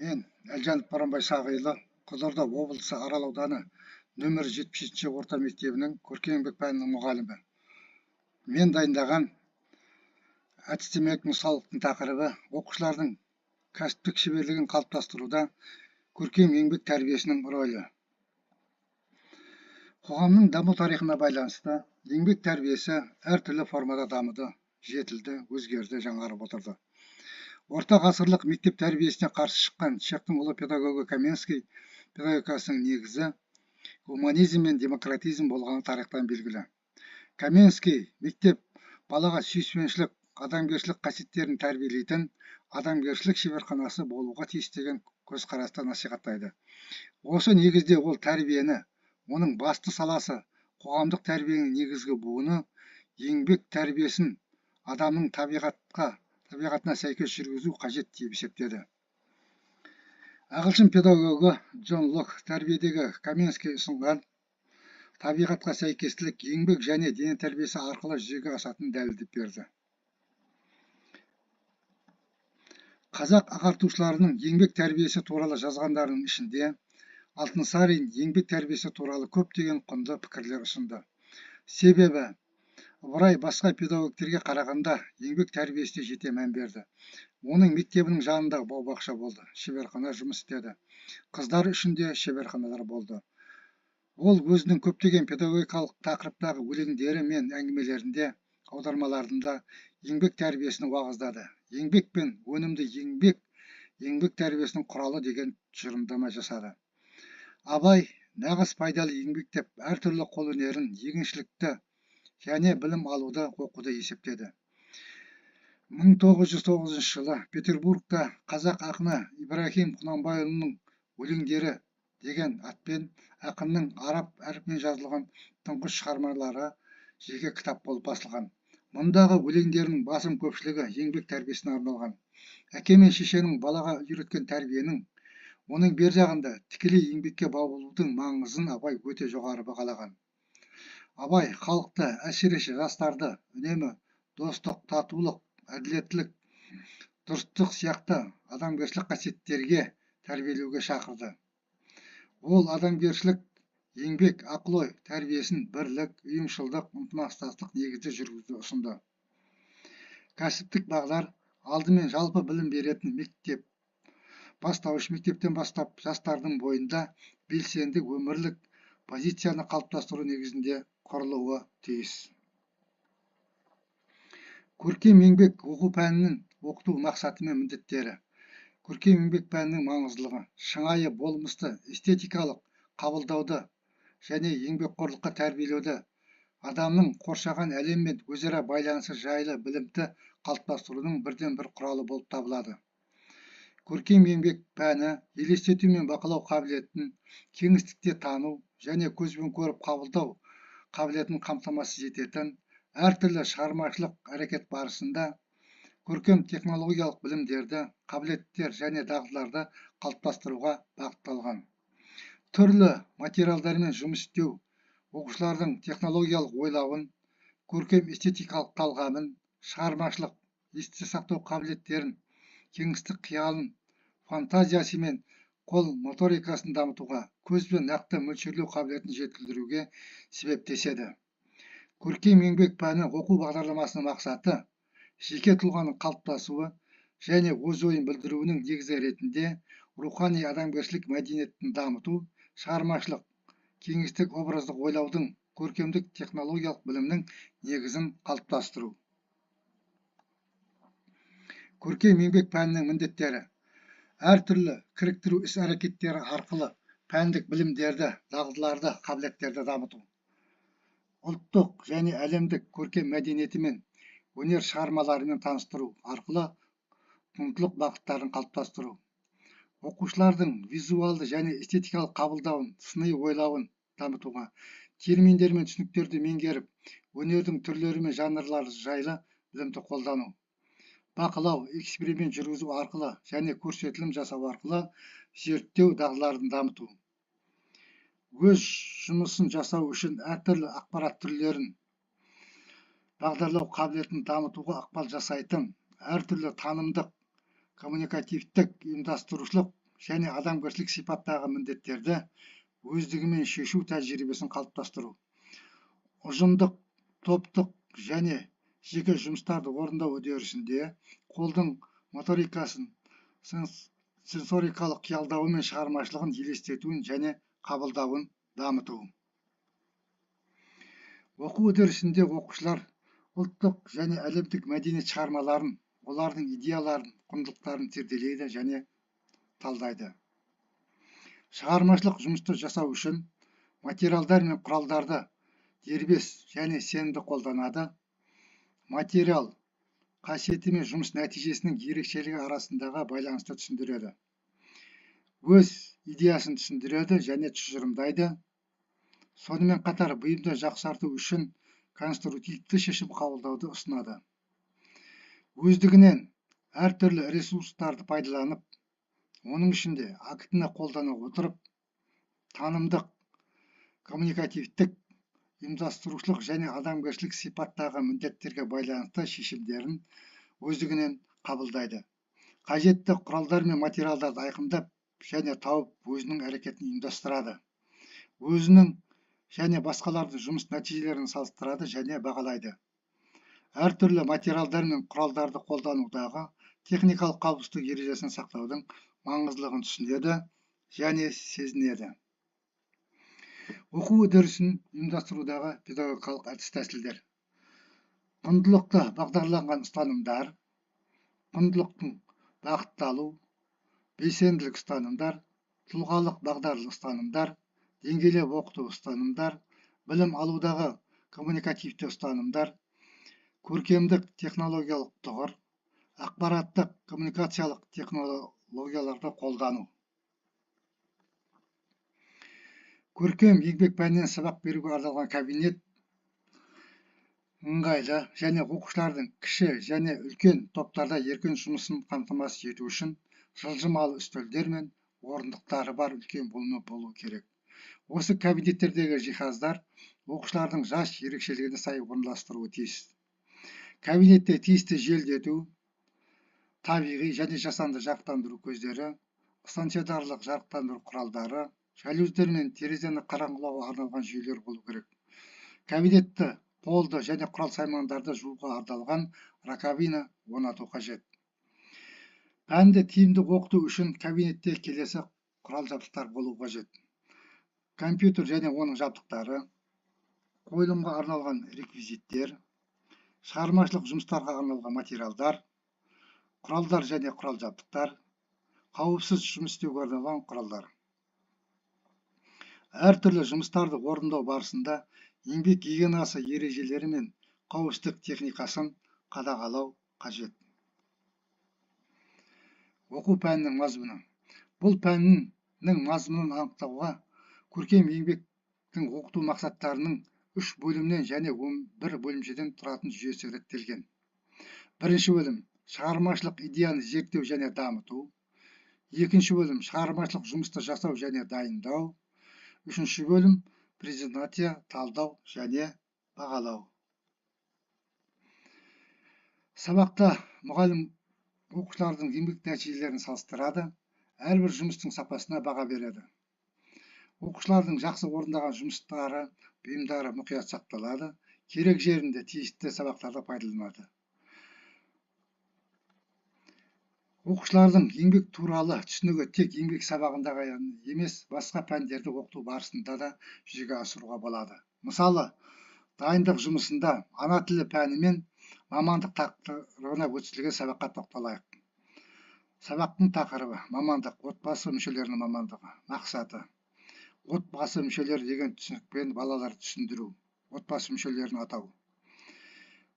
Мен Әлжанов Боранбай Сағилы, Қызылорда облысы Арал ауданы нөмір 70-ші орта мектебінің көркем еңбек пәнінің мұғалімі. Мен дайындаған әдістемелік нұсқаулықтың тақырыбы оқушылардың кәсіптік шеберлігін қалыптастыруда көркем еңбек тәрбиесінің рөлі. Қоғамның даму тарихына байланысты еңбек тәрбиесі әртүрлі формада дамыды, жетілді, өзгерді, жаңарып отырды. Орта ғасырлық мектеп тәрбиесіне қарсы шыққан чехтың ұлы педагогі Каменский педагогикасының негізі гуманизм мен демократизм болғаны тарихтан белгілі. Каменский мектеп балаға сүйіспеншілік, адамгершілік қасиеттерін тәрбиелейтін адамгершілік шеберханасы болуға тиіс деген көзқарасты насихаттайды. Осы негізде ол тәрбиені, оның басты саласы қоғамдық тәрбиенің негізгі буыны еңбек тәрбиесін адамның табиғатына сәйкес жүргізу қажет деп есептеді. Ағылшын педагогі Джон Лок тәрбиедегі Каменский ұсынған табиғатқа сәйкестілік еңбек және дене тәрбиесі арқылы жүзеге асатынын дәлелдеп берді. Қазақ ағартушыларының еңбек тәрбиесі туралы жазғандарының ішінде Алтынсарин еңбек тәрбиесі туралы көптеген құнды пікірлер ұсынды. Себебі Ыбырай басқа педагогтерге қарағанда еңбек тәрбиесіне жете мән берді. Оның мектебінің жанындағы бау-бақша болды, шеберхана жұмыс істеді. Қыздар үшін де шеберханалар болды. Ол өзінің көптеген педагогикалық тақырыптағы өлеңдері мен әңгімелерінде, аудармаларында еңбек тәрбиесін уағыздады. Еңбек пен өнімді еңбек тәрбиесінің құралы деген тұжырымдама жасады. Абай нағыз пайдалы еңбек деп әртүрлі қолөнерін, егіншілікті және білім алуды оқуды есептеді. 1909 жылы Петербургта қазақ ақыны Ибрахим Құнанбайұлының өлеңдері деген атпен ақынның араб әрпімен жазылған тұңғыш шығармалары жеке кітап болып басылған. Мұндағы өлеңдерінің басым көпшілігі еңбек тәрбиесіне арналған. Әке мен шешенің балаға үйреткен тәрбиенің, оның бер жағында тікелей еңбекке баулудың маңызын Абай өте жоғары бағалаған. Абай халықты, әсіресе жастарды үнемі достық, татулық, әділеттілік, дұрыстық сияқты адамгершілік қасиеттерге тәрбиелеуге шақырды. Ол адамгершілік, еңбек, ақыл-ой тәрбиесін бірлік, ұйымшылдық, ынтымақтастық негізде жүргізуді ұсынды. Кәсіптік бағдар алдымен жалпы білім беретін мектеп, бастауыш мектептен бастап жастардың бойында белсенді өмірлік позицияны қалыптастыру негізінде құрылуы тиіс. Көркем еңбек оқу пәнінің оқыту мақсаты мен міндеттері. Көркем еңбек пәнінің маңыздылығы шынайы болмысты эстетикалық қабылдауды және еңбекқорлыққа тәрбиелеуді, адамның қоршаған әлеммен өзара байланысы жайлы білімді қалыптастырудың бірден бір құралы болып табылады. Көркем еңбек пәні елестету мен бақылау қабілетін, кеңістікте тану және көзбен көріп қабылдау қабілетін қамтамасыз ететін әртүрлі шығармашылық әрекет барысында көркем технологиялық білімдерді, қабілеттер және дағдыларды қалыптастыруға бағытталған. Түрлі материалдармен жұмыс істеу, оқушылардың технологиялық ойлауын, көркем эстетикалық талғамын, шығармашылық есте сақтау қабілеттерін, кеңістік қиялын, фантазиясы мен қол моторикасын дамытуға, көзбен нақты мөлшерлеу қабілетін жетілдіруге себептеседі. Көркем еңбек пәні оқу бағдарламасының мақсаты жеке тұлғаның қалыптасуы және өз ойын білдіруінің негізі ретінде рухани адамгершілік мәдениетін дамыту, шығармашылық, кеңістік образдық ойлаудың, көркемдік технологиялық білімнің негізін қалыптастыру. Көркем еңбек пәнінің міндеттері әртүрлі кіріктіру іс-әрекеттері арқылы пәндік білімдерді, дағдыларды, қабілеттерді дамыту. Ұлттық және әлемдік көркем мәдениеті мен өнер шығармаларымен таныстыру арқылы туындылық бағыттарын қалыптастыру. Оқушылардың визуалды және эстетикалық қабылдауын, сыни ойлауын дамытуға, терминдер мен түсініктерді меңгеріп, өнердің түрлері мен жанрлары жайлы білімді қолдану. Бақылау, эксперимент жүргізу арқылы және көрсетілім жасау арқылы зерттеу дағдыларын дамыту. Өз жұмысын жасау үшін әртүрлі ақпарат түрлерін бағдарлау қабілетін дамытуға ықпал жасайтын әртүрлі танымдық, коммуникативтік, ұйымдастырушылық және адамгершілік сипаттағы міндеттерді өздігімен шешу тәжірибесін қалыптастыру, ұжымдық, топтық және жеке жұмыстарды орындау үдерісінде қолдың моторикасын, сенсорикалық қиялдауы мен шығармашылығын елестетуін және қабылдауын дамыту. Оқу үдерісінде оқушылар ұлттық және әлемдік мәдениет шығармаларын, олардың идеяларын, құндылықтарын зерделейді және талдайды. Шығармашылық жұмысты жасау үшін материалдар мен құралдарды дербес және сенімді қолданады. Материал қасиеті мен жұмыс нәтижесінің ерекшелігі арасындағы байланысты түсіндіреді. Өз идеясын түсіндіреді және тұжырымдайды. Сонымен қатар бұйымды жақсарту үшін конструктивті шешім қабылдауды ұсынады. Өздігінен әртүрлі ресурстарды пайдаланып, оның ішінде актіні қолдана отырып, танымдық, коммуникативтік, ұйымдастырушылық және адамгершілік сипаттағы міндеттерге байланысты шешімдерін өздігінен қабылдайды. Қажетті құралдар мен материалдарды айқындап және тауып өзінің әрекетін ұйымдастырады. Өзінің және басқалардың жұмыс нәтижелерін салыстырады және бағалайды. Әртүрлі материалдар мен құралдарды қолданудағы техникалық қауіпсіздік ережесін сақтаудың маңыздылығын түсінеді және сезінеді. Оқу үдерісін ұйымдастырудағы педагогикалық әдіс-тәсілдер. Құндылықты бағдарланған ұстанымдар, құндылықтың бағытталу, белсенділік ұстанымдар, тұлғалық бағдарлы ұстанымдар, деңгейлеп оқыту ұстанымдар, білім алудағы коммуникативті ұстанымдар, көркемдік технологиялық тұғыр, ақпараттық коммуникациялық технологияларды қолдану. Көркем еңбек пәнінен сабақ беруге арналған кабинет ыңғайлы және оқушылардың кіші және үлкен топтарда еркін жұмысын қамтамасыз ету үшін жылжымалы үстелдер мен орындықтары бар үлкен бөлме болу керек. Осы кабинеттердегі жиһаздар оқушылардың жас ерекшелігіне сай орналастыруы тиіс. Кабинетте тиісті желдету, табиғи және жасанды жарықтандыру көздері, станционарлық жарықтандыру құралдары, жалюздер мен терезені қараңғылауға арналған жүйелер болу керек. Кабинетті қолды және құрал-саймандарды жууға арналған раковина орнату қажет. Пәнді тиімді оқыту үшін кабинетте келесі құрал-жабдықтар болу қажет. Компьютер және оның жабдықтары, қойылымға арналған реквизиттер, шығармашылық жұмыстарға арналған материалдар, құралдар және құрал-жабдықтар, қауіпсіз жұмыс істеуге арналған құралдар. Әртүрлі жұмыстарды орындау барысында еңбек гигиенасы ережелері мен қауіпсіздік техникасын қадағалау қажет. Оқу пәнінің мазмұны. Бұл пәннің мазмұнын анықтауға көркем еңбектің оқыту мақсаттарының 3 бөлімнен және 11 бөлімшеден тұратын жүйесі реттелген. Бірінші бөлім шығармашылық идеяны зерттеу және дамыту. Екінші бөлім шығармашылық жұмысты жасау және дайындау. Үшінші бөлім презентация, талдау және бағалау. Сабақта мұғалім оқушылардың еңбек нәтижелерін салыстырады, әрбір жұмыстың сапасына баға береді. Оқушылардың жақсы орындаған жұмыстары, бұйымдары мұқият сақталады, керек жерінде тиісті сабақтарда пайдаланады. Оқушылардың еңбек туралы түсінігі тек еңбек сабағында емес, басқа пәндерді оқыту барысында да жүзеге асыруға болады. Мысалы, дайындық жұмысында ана тілі пәні мен мамандық тақырыбына өткізілген сабаққа тоқталайық. Сабақтың тақырыбы мамандық, отбасы мүшелерінің мамандығы, мақсаты. Отбасы мүшелері деген түсінікпен балаларды түсіндіру, отбасы мүшелерін атау.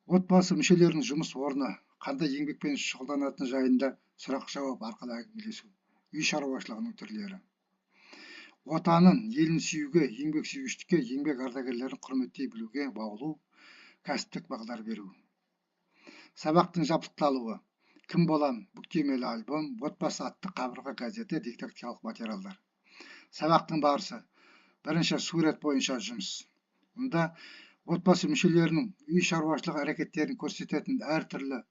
Отбасы мүшелерінің жұмыс орны, қандай еңбекпен шұғылданатыны жайында сұрақ-жауап арқылы әңгімелесу. Үй шаруашылығының түрлері. Отанын, елін сүюге, еңбек сүйгіштікке, еңбек ардагерлерін құрметтей білуге баулу, кәсіптік бағдар беру. Сабақтың жабдықталуы. Кім болам, бүктемелі альбом, отбасы атты қабырға газеті, дидактикалық материалдар. Сабақтың барысы. Бірінші сурет бойынша жұмыс. Мұнда отбасы мүшелерінің үй шаруашылық әрекеттерін көрсететін әртүрлі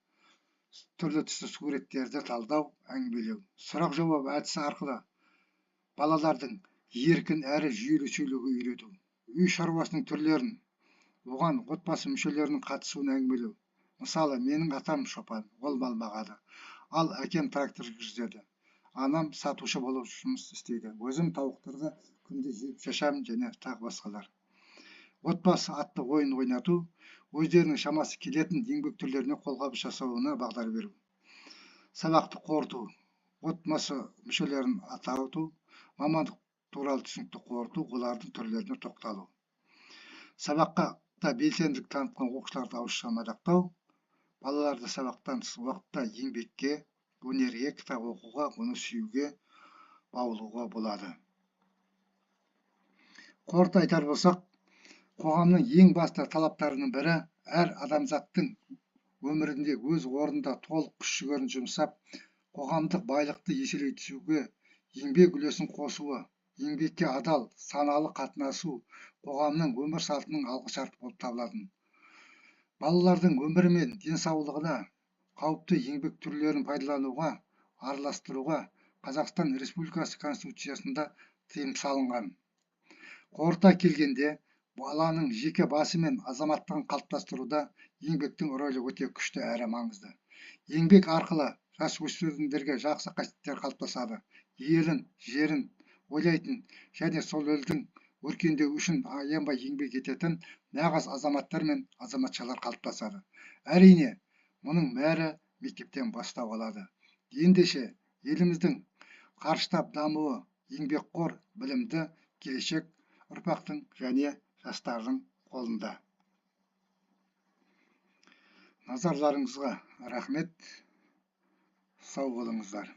түсті суреттерді талдау, әңгімелеу. Сұрақ-жауап әдісі арқылы балалардың еркін әрі жүйелі сөйлеуге үйрету, үй шаруасының түрлерін, оған отбасы мүшелерінің қатысуын әңгімелеу. Мысалы, менің атам шопан, ол мал бағады, ал әкем трактор жүргізеді. Анам сатушы болып жұмыс істейді. Өзім тауықтарға күнде жеп шашамын және тағы басқалар. Отбасы атты ойын ойнату, өздерінің шамасы келетін еңбек түрлеріне қолғабыс жасауына бағдар беру. Сабақты қорыту, отбасы мүшелерін атауту, мамандық туралы түсінікті қорыту, олардың түрлеріне тоқталу. Сабаққа да белсенділік танытқан оқушыларды ауызша мадақтау, балаларды сабақтан тыс уақытта еңбекке, өнерге, кітап оқуға, оны сүюге баулуға болады. Қорыта айтар болсақ, қоғамның ең басты талаптарының бірі әр адамзаттың өмірінде өз орнында толық күш жігерін жұмсап, қоғамдық байлықты еселей түсуге еңбек үлесін қосуы, еңбекке адал, саналы қатынасу қоғамның өмір салтының алғышарты болып табылады. Балалардың өмірі мен денсаулығына қауіпті еңбек түрлерін пайдалануға, араластыруға Қазақстан Республикасы Конституциясында тыйым салынған. Қорыта келгенде, баланың жеке басы мен азаматтығын қалыптастыруда еңбектің рөлі өте күшті әрі маңызды. Еңбек арқылы жасөспірімдерге жақсы қасиеттер қалыптасады. Елін, жерін ойлайтын және сол елдің өркендеуі үшін аянбай еңбек ететін нағыз азаматтар мен азаматшалар қалыптасады. Әрине, мұның бәрі мектептен бастау алады. Ендеше еліміздің қарыштап дамуы еңбекқор, білімді келешек ұрпақтың және жастардың қолында. Назарларыңызға рахмет. Сау болыңыздар.